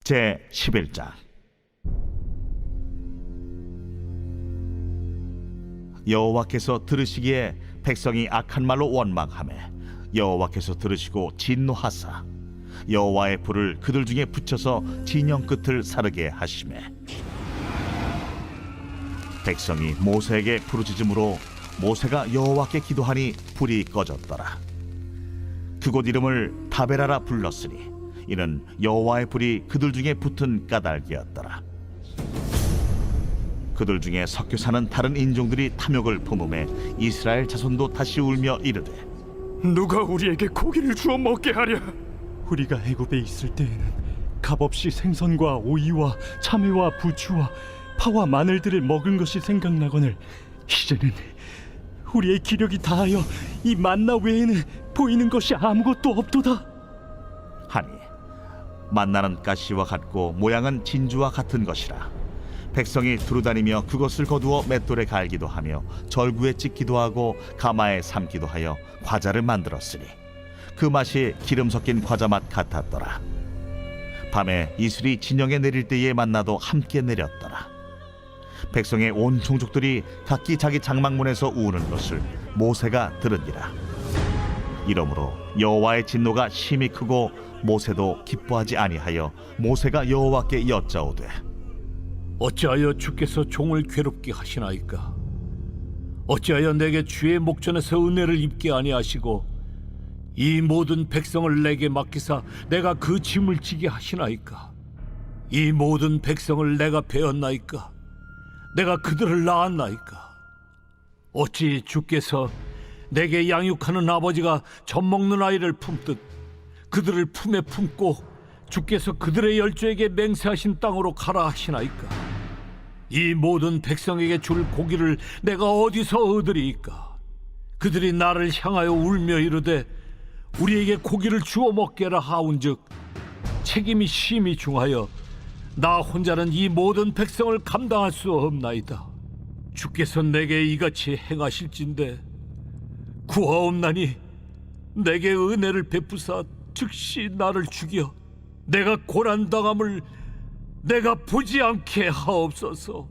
제 11장. 여호와께서 들으시기에 백성이 악한 말로 원망하매 여호와께서 들으시고 진노하사 여호와의 불을 그들 중에 붙여서 진영 끝을 사르게 하시매 백성이 모세에게 부르짖음으로 모세가 여호와께 기도하니 불이 꺼졌더라. 그곳 이름을 다베라라 불렀으니 이는 여호와의 불이 그들 중에 붙은 까닭이었더라. 그들 중에 섞여 사는 다른 인종들이 탐욕을 품음에 이스라엘 자손도 다시 울며 이르되 누가 우리에게 고기를 주어 먹게 하랴? 우리가 애굽에 있을 때에는 값없이 생선과 오이와 참외와 부추와 파와 마늘들을 먹은 것이 생각나거늘 이제는 우리의 기력이 다하여 이 만나 외에는 보이는 것이 아무것도 없도다 하니 만나는 가시와 같고 모양은 진주와 같은 것이라 백성이 두루다니며 그것을 거두어 맷돌에 갈기도 하며 절구에 찍기도 하고 가마에 삶기도 하여 과자를 만들었으니 그 맛이 기름 섞인 과자 맛 같았더라. 밤에 이슬이 진영에 내릴 때에 만나도 함께 내렸더라. 백성의 온 종족들이 각기 자기 장막문에서 우는 것을 모세가 들으니라. 이러므로 여호와의 진노가 심히 크고 모세도 기뻐하지 아니하여 모세가 여호와께 여짜오되 어찌하여 주께서 종을 괴롭게 하시나이까? 어찌하여 내게 주의 목전에서 은혜를 입게 아니하시고 이 모든 백성을 내게 맡기사 내가 그 짐을 지게 하시나이까? 이 모든 백성을 내가 베었나이까? 내가 그들을 낳았나이까? 어찌 주께서 내게 양육하는 아버지가 젖 먹는 아이를 품듯 그들을 품에 품고 주께서 그들의 열조에게 맹세하신 땅으로 가라 하시나이까? 이 모든 백성에게 줄 고기를 내가 어디서 얻으리이까? 그들이 나를 향하여 울며 이르되 우리에게 고기를 주어 먹게라 하온즉 책임이 심히 중하여 나 혼자는 이 모든 백성을 감당할 수 없나이다. 주께서 내게 이같이 행하실진대 구하옵나니 내게 은혜를 베푸사 즉시 나를 죽여 내가 고난당함을 내가 보지 않게 하옵소서.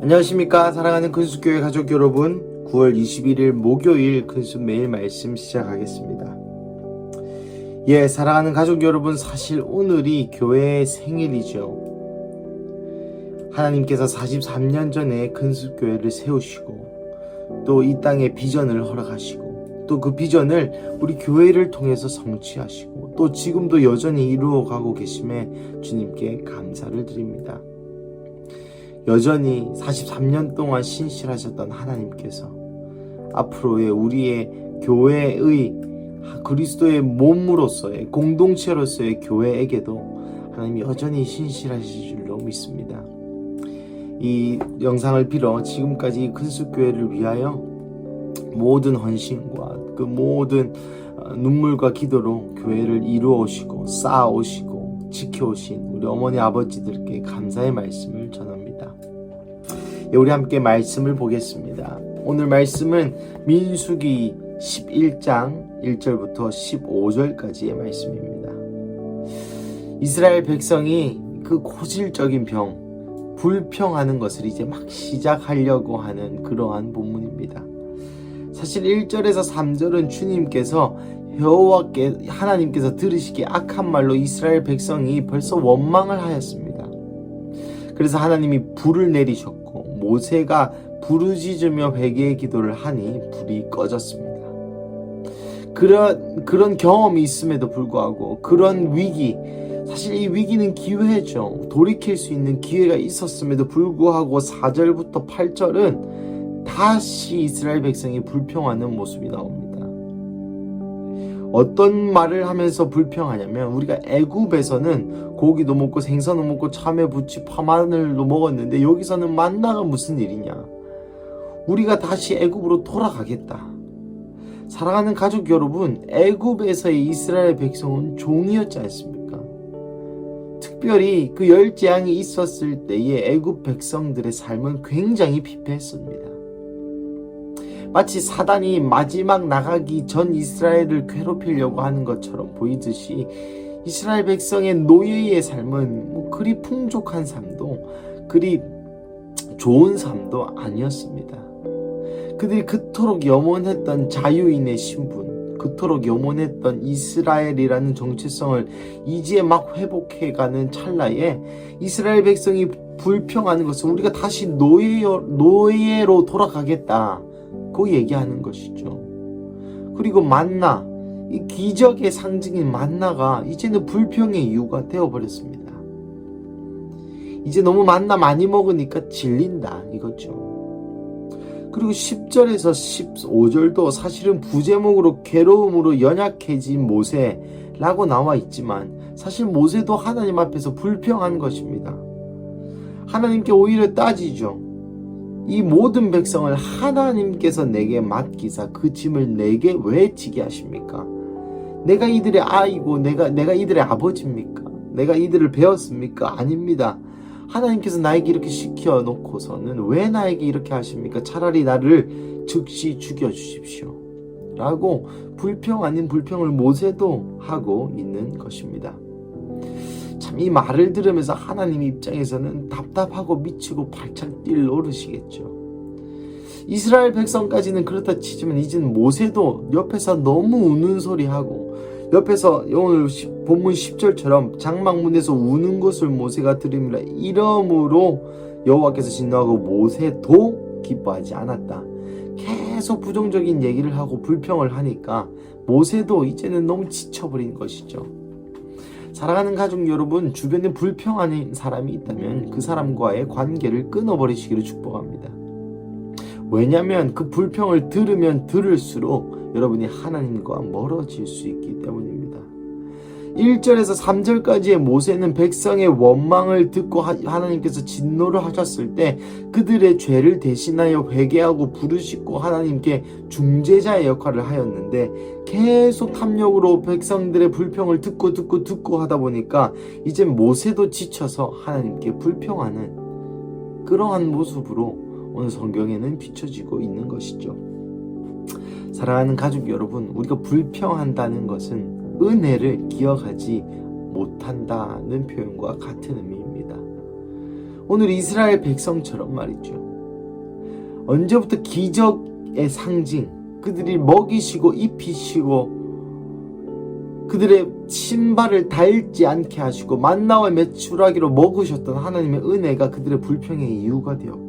안녕하십니까 사랑하는 큰숲교회 가족 여러분, 9월 21일 목요일 큰숲 매일 말씀 시작하겠습니다. 사랑하는 가족 여러분, 사실 오늘이 교회의 생일이죠. 하나님께서 43년 전에 큰숲교회를 세우시고 또 이 땅에 비전을 허락하시고 또 그 비전을 우리 교회를 통해서 성취하시고 또 지금도 여전히 이루어가고 계심에 주님께 감사를 드립니다. 여전히 43년 동안 신실하셨던 하나님께서 앞으로의 우리의 교회의 그리스도의 몸으로서의 공동체로서의 교회에게도 하나님 여전히 신실하실 줄로 믿습니다. 이 영상을 빌어 지금까지 큰숲교회를 위하여 모든 헌신과 그 모든 눈물과 기도로 교회를 이루어오시고 쌓아오시고 지켜오신 우리 어머니 아버지들께 감사의 말씀을 전합니다. 우리 함께 말씀을 보겠습니다. 오늘 말씀은 민수기 11장 1절부터 15절까지의 말씀입니다. 이스라엘 백성이 그 고질적인 불평하는 것을 이제 막 시작하려고 하는 그러한 본문입니다. 사실 1절에서 3절은 주님께서 하나님께서 들으시기에 악한 말로 이스라엘 백성이 벌써 원망을 하였습니다. 그래서 하나님이 불을 내리셨고 모세가 부르짖으며 회개의 기도를 하니 불이 꺼졌습니다. 그런 경험이 있음에도 불구하고 그런 위기, 사실 이 위기는 기회죠. 돌이킬 수 있는 기회가 있었음에도 불구하고 4절부터 8절은 다시 이스라엘 백성이 불평하는 모습이 나옵니다. 어떤 말을 하면서 불평하냐면 우리가 애굽에서는 고기도 먹고 생선도 먹고 참외, 부추, 파마늘도 먹었는데 여기서는 만나가 무슨 일이냐? 우리가 다시 애굽으로 돌아가겠다. 사랑하는 가족 여러분, 애굽에서의 이스라엘 백성은 종이었지 않습니까? 특별히 그 열 재앙이 있었을 때의 애굽 백성들의 삶은 굉장히 피폐했습니다. 마치 사단이 마지막 나가기 전 이스라엘을 괴롭히려고 하는 것처럼 보이듯이 이스라엘 백성의 노예의 삶은 그리 풍족한 삶도 그리 좋은 삶도 아니었습니다. 그들이 그토록 염원했던 자유인의 신분, 그토록 염원했던 이스라엘이라는 정체성을 이제 막 회복해가는 찰나에 이스라엘 백성이 불평하는 것은 우리가 다시 노예로 돌아가겠다고 얘기하는 것이죠. 그리고 만나, 이 기적의 상징인 만나가 이제는 불평의 이유가 되어버렸습니다. 이제 너무 만나 많이 먹으니까 질린다 이거죠. 그리고 10절에서 15절도 사실은 부제목으로 괴로움으로 연약해진 모세라고 나와 있지만 사실 모세도 하나님 앞에서 불평한 것입니다. 하나님께 오히려 따지죠. 이 모든 백성을 하나님께서 내게 맡기사 그 짐을 내게 왜 지게 하십니까? 내가 이들의 아이고 내가 이들의 아버지입니까? 내가 이들을 배웠습니까? 아닙니다. 하나님께서 나에게 이렇게 시켜놓고서는 왜 나에게 이렇게 하십니까? 차라리 나를 즉시 죽여주십시오 라고 불평 아닌 불평을 모세도 하고 있는 것입니다. 참 이 말을 들으면서 하나님 입장에서는 답답하고 미치고 발짝 뛸 노릇이겠죠. 이스라엘 백성까지는 그렇다 치지만 이제는 모세도 옆에서 너무 우는 소리하고 옆에서 오늘 본문 10절처럼 장막문에서 우는 것을 모세가 들으므로 이러므로 여호와께서 진노하고 모세도 기뻐하지 않았다. 계속 부정적인 얘기를 하고 불평을 하니까 모세도 이제는 너무 지쳐버린 것이죠. 사랑하는 가족 여러분, 주변에 불평하는 사람이 있다면 그 사람과의 관계를 끊어버리시기를 축복합니다. 왜냐하면 그 불평을 들으면 들을수록 여러분이 하나님과 멀어질 수 있기 때문입니다. 1절에서 3절까지의 모세는 백성의 원망을 듣고 하나님께서 진노를 하셨을 때 그들의 죄를 대신하여 회개하고 부르짖고 하나님께 중재자의 역할을 하였는데 계속 탐욕으로 백성들의 불평을 듣고 하다 보니까 이제 모세도 지쳐서 하나님께 불평하는 그러한 모습으로 오늘 성경에는 비춰지고 있는 것이죠. 사랑하는 가족 여러분, 우리가 불평한다는 것은 은혜를 기억하지 못한다는 표현과 같은 의미입니다. 오늘 이스라엘 백성처럼 말이죠. 언제부터 기적의 상징, 그들이 먹이시고 입히시고 그들의 신발을 닳지 않게 하시고 만나와 메추라기로 먹으셨던 하나님의 은혜가 그들의 불평의 이유가 되었고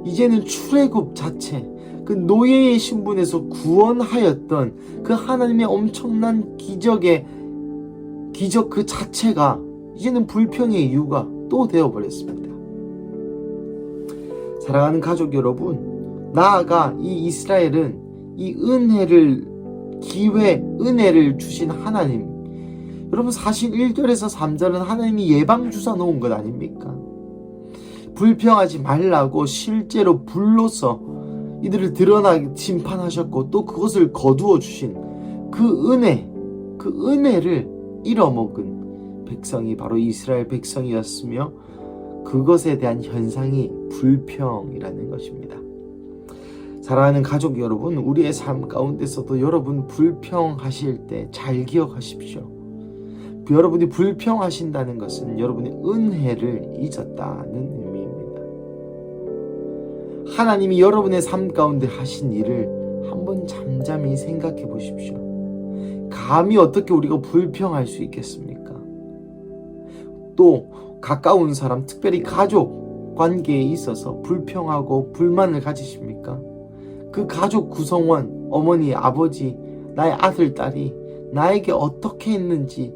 이제는 출애굽 자체 그 노예의 신분에서 구원하였던 그 하나님의 엄청난 기적 그 자체가 이제는 불평의 이유가 또 되어버렸습니다. 사랑하는 가족 여러분, 나아가 이 이스라엘은 이 은혜를 주신 하나님, 여러분 사실 1절에서 3절은 하나님이 예방 주사 놓은 것 아닙니까? 불평하지 말라고 실제로 불로서 이들을 드러나게 심판하셨고 또 그것을 거두어 주신 그 은혜를 잃어먹은 백성이 바로 이스라엘 백성이었으며 그것에 대한 현상이 불평이라는 것입니다. 사랑하는 가족 여러분, 우리의 삶 가운데서도 여러분 불평하실 때 잘 기억하십시오. 여러분이 불평하신다는 것은 여러분의 은혜를 잊었다는 의미입니다. 하나님이 여러분의 삶 가운데 하신 일을 한번 잠잠히 생각해 보십시오. 감히 어떻게 우리가 불평할 수 있겠습니까? 또 가까운 사람, 특별히 가족 관계에 있어서 불평하고 불만을 가지십니까? 그 가족 구성원, 어머니, 아버지, 나의 아들, 딸이 나에게 어떻게 했는지,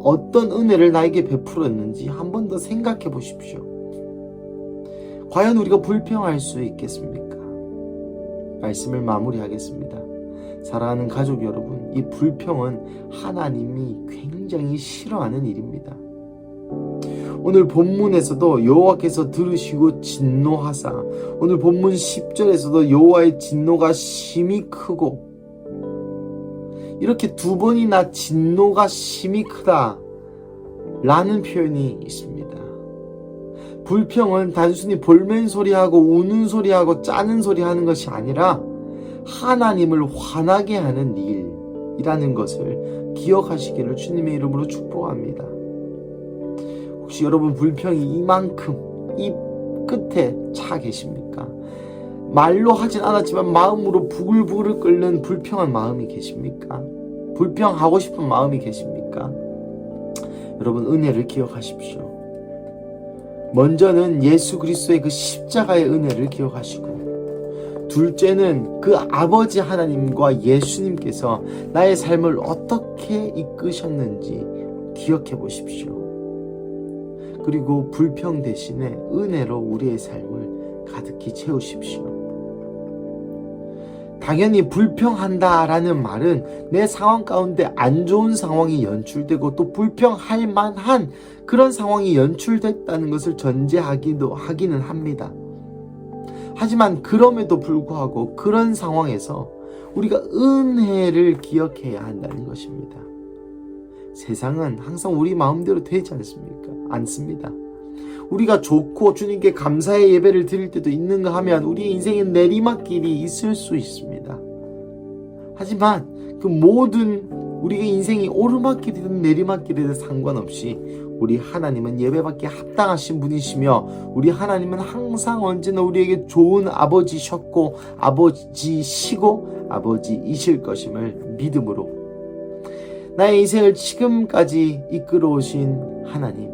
어떤 은혜를 나에게 베풀었는지 한 번 더 생각해 보십시오. 과연 우리가 불평할 수 있겠습니까? 말씀을 마무리하겠습니다. 사랑하는 가족 여러분, 이 불평은 하나님이 굉장히 싫어하는 일입니다. 오늘 본문에서도 여호와께서 들으시고 진노하사, 오늘 본문 10절에서도 여호와의 진노가 심히 크고, 이렇게 두 번이나 진노가 심히 크다 라는 표현이 있습니다. 불평은 단순히 볼멘 소리하고 우는 소리하고 짜는 소리 하는 것이 아니라 하나님을 화나게 하는 일이라는 것을 기억하시기를 주님의 이름으로 축복합니다. 혹시 여러분 불평이 이만큼 이 끝에 차 계십니까? 말로 하진 않았지만 마음으로 부글부글 끓는 불평한 마음이 계십니까? 불평하고 싶은 마음이 계십니까? 여러분 은혜를 기억하십시오. 먼저는 예수 그리스도의 그 십자가의 은혜를 기억하시고, 둘째는 그 아버지 하나님과 예수님께서 나의 삶을 어떻게 이끄셨는지 기억해 보십시오. 그리고 불평 대신에 은혜로 우리의 삶을 가득히 채우십시오. 당연히 불평한다라는 말은 내 상황 가운데 안 좋은 상황이 연출되고 또 불평할 만한 그런 상황이 연출됐다는 것을 하기는 합니다. 하지만 그럼에도 불구하고 그런 상황에서 우리가 은혜를 기억해야 한다는 것입니다. 세상은 항상 우리 마음대로 되지 않습니다. 우리가 좋고 주님께 감사의 예배를 드릴 때도 있는가 하면 우리의 인생엔 내리막길이 있을 수 있습니다. 하지만 그 모든 우리의 인생이 오르막길이든 내리막길이든 상관없이 우리 하나님은 예배받기에 합당하신 분이시며, 우리 하나님은 항상 언제나 우리에게 좋은 아버지셨고 아버지시고 아버지이실 것임을 믿음으로 나의 인생을 지금까지 이끌어오신 하나님,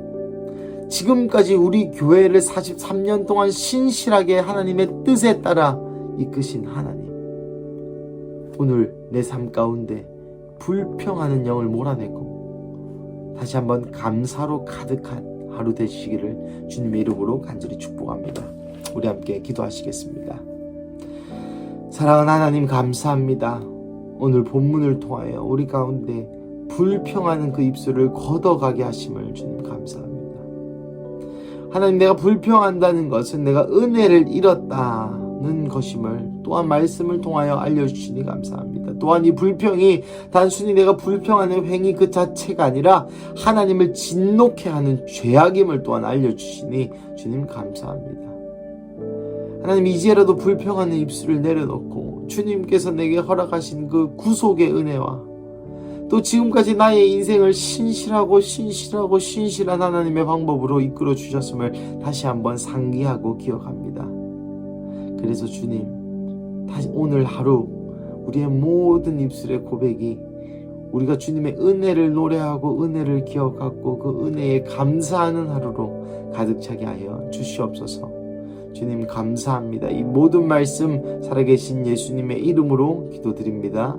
지금까지 우리 교회를 43년 동안 신실하게 하나님의 뜻에 따라 이끄신 하나님, 오늘 내 삶 가운데 불평하는 영을 몰아내고 다시 한번 감사로 가득한 하루 되시기를 주님의 이름으로 간절히 축복합니다. 우리 함께 기도하시겠습니다. 사랑하는 하나님, 감사합니다. 오늘 본문을 통하여 우리 가운데 불평하는 그 입술을 걷어가게 하심을 주님 감사합니다. 하나님, 내가 불평한다는 것은 내가 은혜를 잃었다는 것임을 또한 말씀을 통하여 알려주시니 감사합니다. 또한 이 불평이 단순히 내가 불평하는 행위 그 자체가 아니라 하나님을 진노케 하는 죄악임을 또한 알려주시니 주님 감사합니다. 하나님, 이제라도 불평하는 입술을 내려놓고 주님께서 내게 허락하신 그 구속의 은혜와 또 지금까지 나의 인생을 신실한 하나님의 방법으로 이끌어 주셨음을 다시 한번 상기하고 기억합니다. 그래서 주님, 다시 오늘 하루 우리의 모든 입술의 고백이 우리가 주님의 은혜를 노래하고 은혜를 기억하고 그 은혜에 감사하는 하루로 가득 차게 하여 주시옵소서. 주님 감사합니다. 이 모든 말씀 살아계신 예수님의 이름으로 기도드립니다.